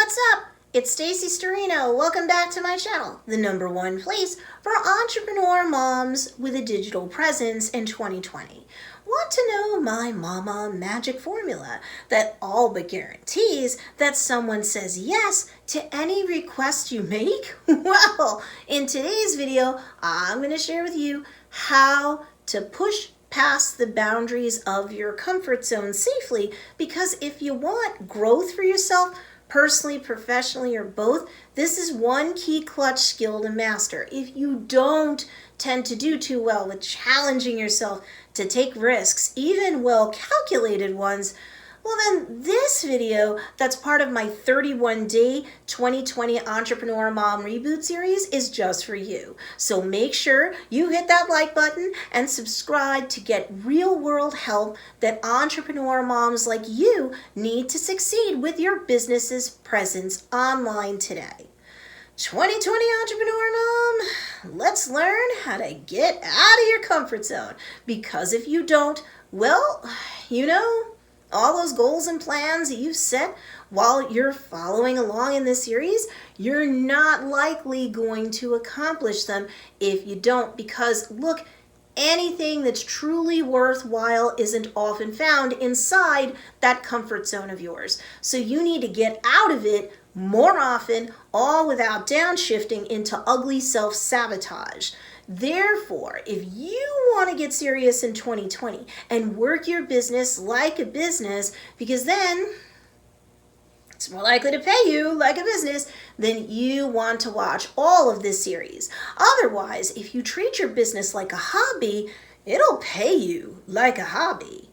What's up? It's Stacey Storino. Welcome back to my channel, the #1 place for entrepreneur moms with a digital presence in 2020. Want to know my mama magic formula that all but guarantees that someone says yes to any request you make? Well, in today's video, I'm going to share with you how to push past the boundaries of your comfort zone safely, because if you want growth for yourself, personally, professionally, or both, this is one key clutch skill to master. If you don't tend to do too well with challenging yourself to take risks, even well-calculated ones, well then this video that's part of my 31-day 2020 Entrepreneur Mom Reboot series is just for you. So make sure you hit that like button and subscribe to get real-world help that entrepreneur moms like you need to succeed with your business's presence online today. 2020 Entrepreneur Mom, let's learn how to get out of your comfort zone. Because if you don't, well, you know, all those goals and plans that you set while you're following along in this series, you're not likely going to accomplish them if you don't. Because look, anything that's truly worthwhile isn't often found inside that comfort zone of yours. So you need to get out of it more often, all without downshifting into ugly self-sabotage. Therefore, if you want to get serious in 2020 and work your business like a business, because then it's more likely to pay you like a business, then you want to watch all of this series. Otherwise, if you treat your business like a hobby, it'll pay you like a hobby,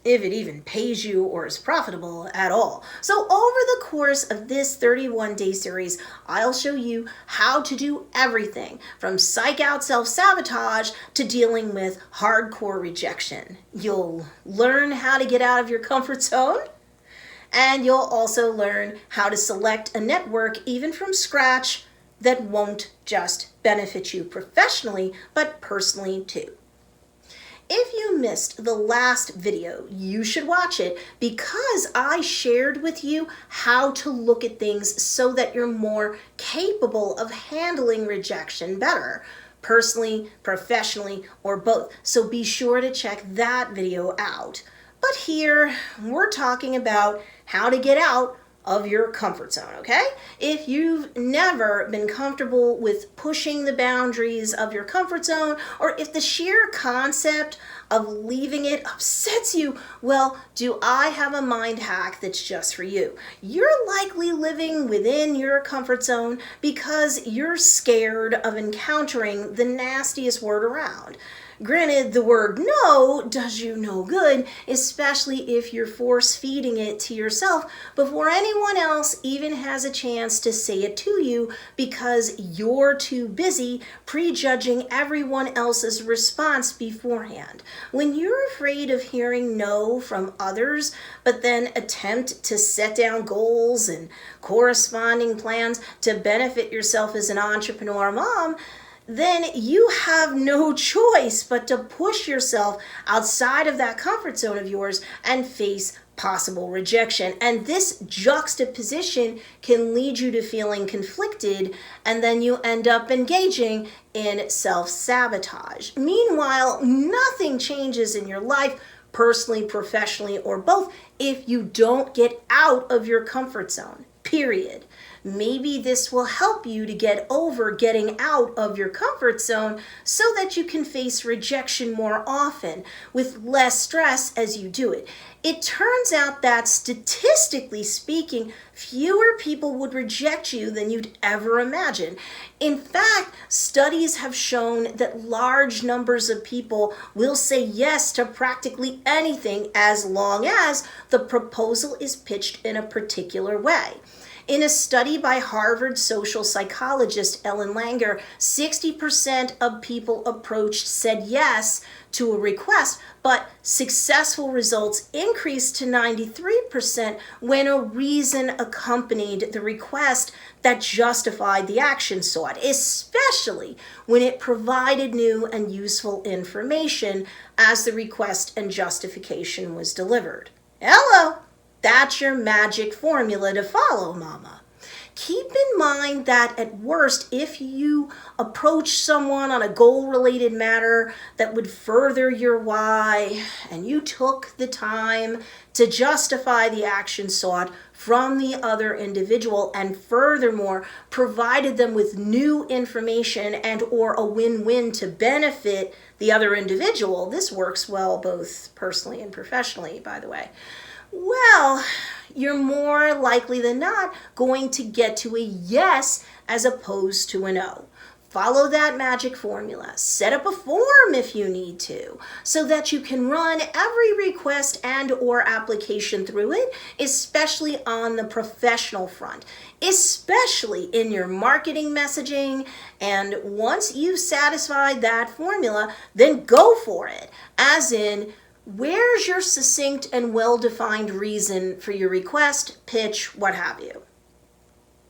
if it even pays you or is profitable at all. So over the course of this 31-day series, I'll show you how to do everything from psych out self-sabotage to dealing with hardcore rejection. You'll learn how to get out of your comfort zone, and you'll also learn how to select a network even from scratch that won't just benefit you professionally, but personally too. If you missed the last video, you should watch it, because I shared with you how to look at things so that you're more capable of handling rejection better, personally, professionally, or both. So be sure to check that video out. But here, we're talking about how to get out of your comfort zone, okay? If you've never been comfortable with pushing the boundaries of your comfort zone, or if the sheer concept of leaving it upsets you, well, do I have a mind hack that's just for you. You're likely living within your comfort zone because you're scared of encountering the nastiest word around. Granted, the word no does you no good, especially if you're force-feeding it to yourself before anyone else even has a chance to say it to you, because you're too busy prejudging everyone else's response beforehand. When you're afraid of hearing no from others, but then attempt to set down goals and corresponding plans to benefit yourself as an entrepreneur mom, then you have no choice but to push yourself outside of that comfort zone of yours and face possible rejection. And this juxtaposition can lead you to feeling conflicted, and then you end up engaging in self-sabotage. Meanwhile, nothing changes in your life, personally, professionally, or both, if you don't get out of your comfort zone, period. Maybe this will help you to get over getting out of your comfort zone so that you can face rejection more often with less stress as you do it. It turns out that statistically speaking, fewer people would reject you than you'd ever imagine. In fact, studies have shown that large numbers of people will say yes to practically anything as long as the proposal is pitched in a particular way. In a study by Harvard social psychologist Ellen Langer, 60% of people approached said yes to a request, but successful results increased to 93% when a reason accompanied the request that justified the action sought, especially when it provided new and useful information as the request and justification was delivered. Hello! That's your magic formula to follow, mama. Keep in mind that at worst, if you approach someone on a goal-related matter that would further your why, and you took the time to justify the action sought from the other individual, and furthermore provided them with new information and or a win-win to benefit the other individual, this works well both personally and professionally, by the way, well, you're more likely than not going to get to a yes as opposed to a no. Follow that magic formula. Set up a form if you need to, so that you can run every request and or application through it, especially on the professional front, especially in your marketing messaging. And once you've satisfied that formula, then go for it. As in, where's your succinct and well-defined reason for your request, pitch, what have you?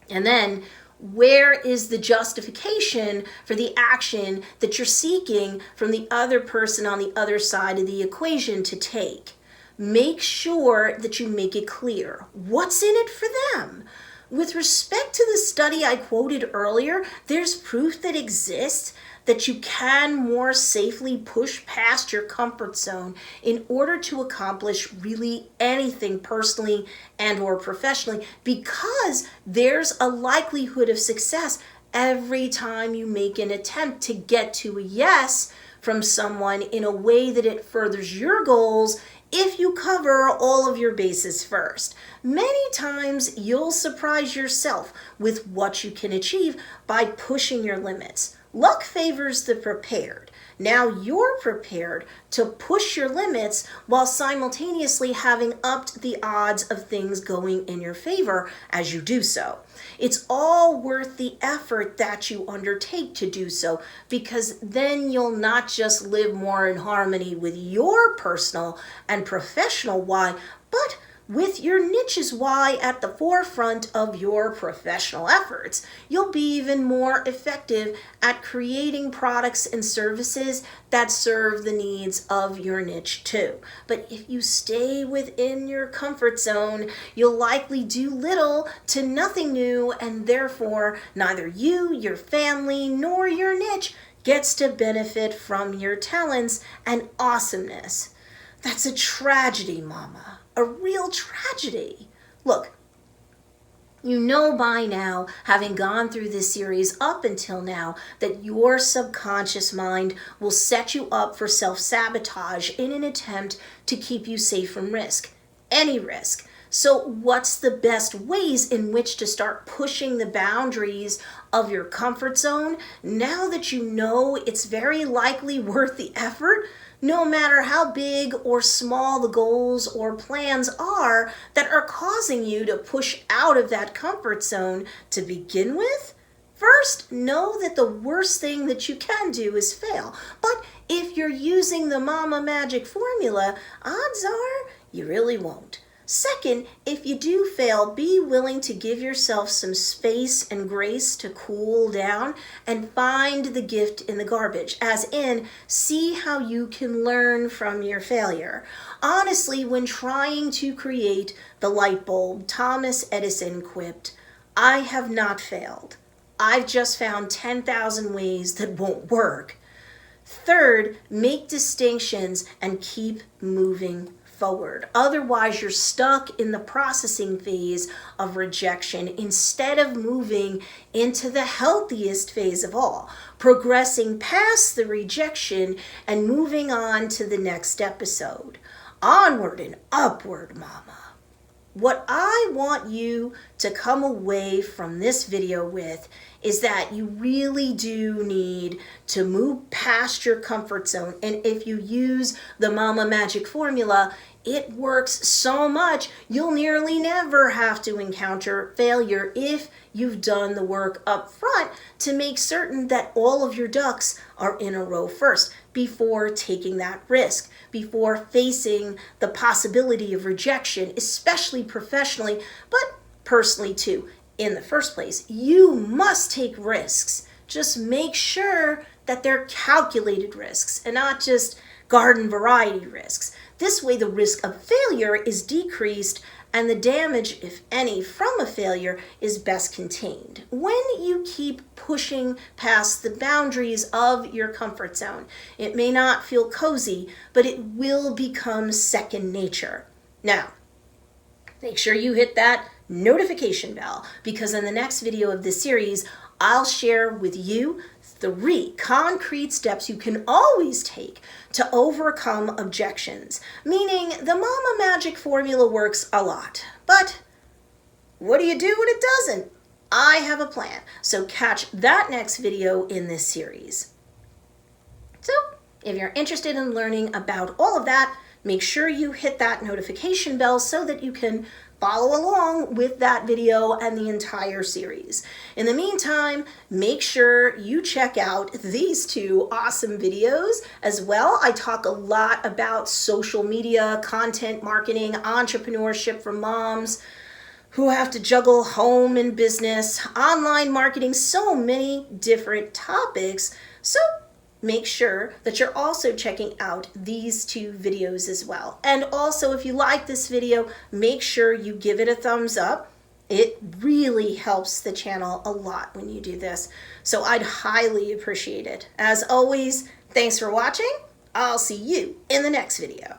And then, where is the justification for the action that you're seeking from the other person on the other side of the equation to take? Make sure that you make it clear. What's in it for them? With respect to the study I quoted earlier, there's proof that exists that you can more safely push past your comfort zone in order to accomplish really anything personally and or professionally, because there's a likelihood of success every time you make an attempt to get to a yes from someone in a way that it furthers your goals if you cover all of your bases first. Many times you'll surprise yourself with what you can achieve by pushing your limits. Luck favors the prepared. Now you're prepared to push your limits while simultaneously having upped the odds of things going in your favor as you do so. It's all worth the effort that you undertake to do so, because then you'll not just live more in harmony with your personal and professional why, but with your niche's why at the forefront of your professional efforts. You'll be even more effective at creating products and services that serve the needs of your niche too. But if you stay within your comfort zone, you'll likely do little to nothing new, and therefore neither you, your family, nor your niche gets to benefit from your talents and awesomeness. That's a tragedy, mama. A real tragedy. Look, you know by now, having gone through this series up until now, that your subconscious mind will set you up for self-sabotage in an attempt to keep you safe from risk, any risk. So what's the best ways in which to start pushing the boundaries of your comfort zone now that you know it's very likely worth the effort? No matter how big or small the goals or plans are that are causing you to push out of that comfort zone to begin with, first, know that the worst thing that you can do is fail. But if you're using the Mama Magic formula, odds are you really won't. Second, if you do fail, be willing to give yourself some space and grace to cool down and find the gift in the garbage, as in, see how you can learn from your failure. Honestly, when trying to create the light bulb, Thomas Edison quipped, "I have not failed. I've just found 10,000 ways that won't work." Third, make distinctions and keep moving forward. Otherwise, you're stuck in the processing phase of rejection instead of moving into the healthiest phase of all, progressing past the rejection and moving on to the next episode. Onward and upward, mama. What I want you to come away from this video with is that you really do need to move past your comfort zone. And if you use the Mama Magic formula, it works so much, you'll nearly never have to encounter failure if you've done the work up front to make certain that all of your ducks are in a row first before taking that risk, before facing the possibility of rejection, especially professionally, but personally too. In the first place, you must take risks. Just make sure that they're calculated risks and not just garden variety risks. This way, the risk of failure is decreased and the damage, if any, from a failure is best contained when you keep pushing past the boundaries of your comfort zone. It may not feel cozy, but it will become second nature. Now, make sure you hit that notification bell, because in the next video of this series, I'll share with you 3 concrete steps you can always take to overcome objections, meaning the mama magic formula works a lot. But what do you do when it doesn't? I have a plan, so catch that next video in this series. So, if you're interested in learning about all of that, make sure you hit that notification bell so that you can follow along with that video and the entire series. In the meantime, make sure you check out these 2 awesome videos as well. I talk a lot about social media, content marketing, entrepreneurship for moms who have to juggle home and business, online marketing, so many different topics. So make sure that you're also checking out these 2 videos as well. And also, if you like this video, make sure you give it a thumbs up. It really helps the channel a lot when you do this, so I'd highly appreciate it. As always, thanks for watching. I'll see you in the next video.